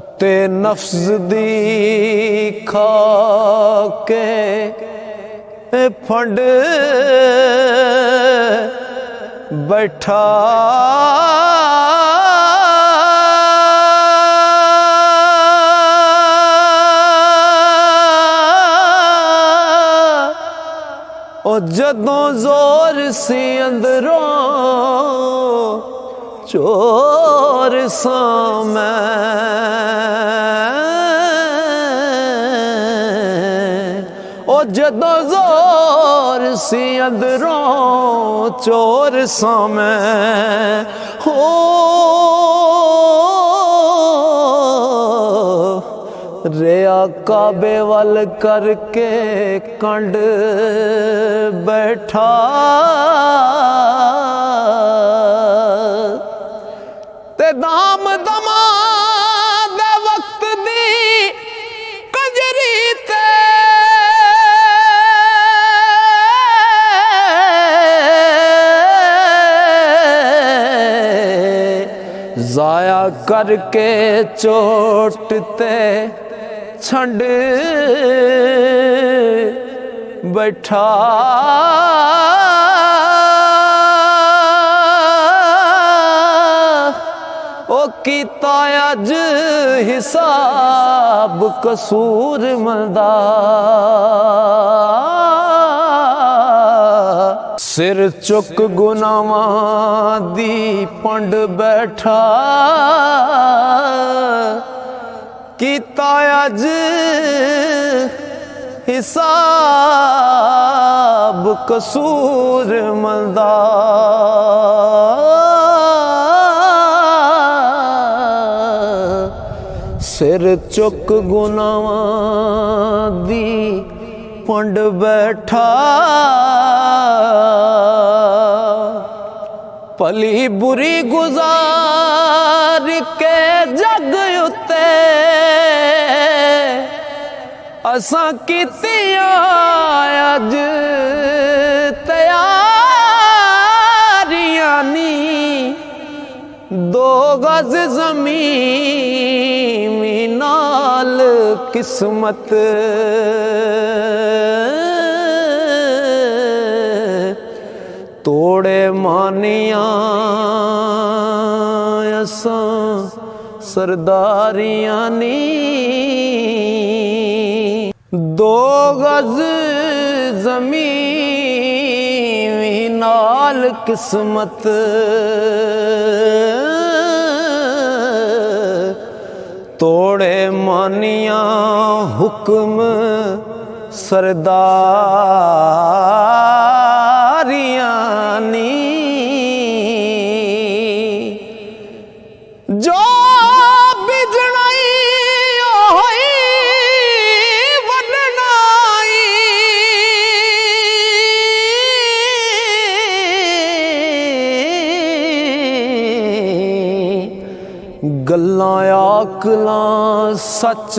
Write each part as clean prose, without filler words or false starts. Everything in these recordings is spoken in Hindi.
उत्ते नफ्स दी खा के फंड बैठा और जदों जोर सी अंदरों चोर सा ओ जदों जोर सी अंदरों चोर सा मैं हो रिया काबे वल करके कंड बैठा ते दाम दमा दे वक्त दी कजरी ते जाया करके चोटते छंड बैठा ओ कीता अज हिसाब कसूर मंदा सिर चुक गुनाहां दी पंड बैठा कीता अज हिसाब कसूर मंदा सिर चुक गुनाहां दी पंड बैठा भली बुरी गुजार के जग उत्ते असां कीतियां अज तैयारियां नी दो गज ज़मीन नाल किस्मत तोड़े मानिया असां सरदारियां नी दो गज ज़मीन नाल किस्मत तोड़े मानिया हुक्म सरदारियां नी जो बिजनाई होई वडनाई गल्लां आकलां सच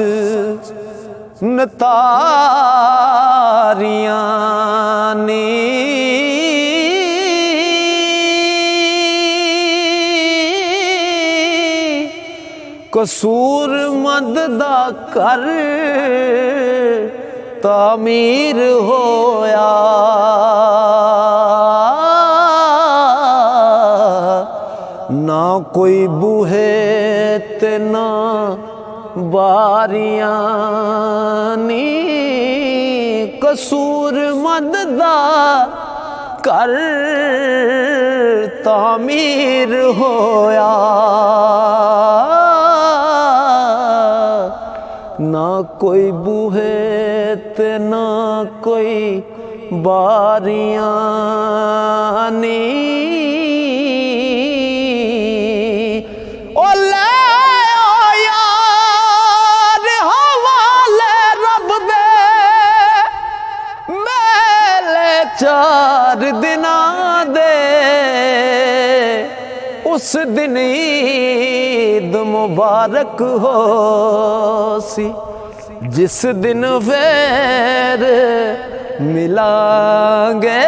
नतारियां नी कसूर मंद दा कर तामीर होया ना कोई बूहे ते ना बारियां नी कसूर मंद दा कर तामीर होया ना कोई बूहे ते ना कोई बारियां नी चार दिना दे उस दिन ईद मुबारक हो सी जिस दिन फिर मिलांगे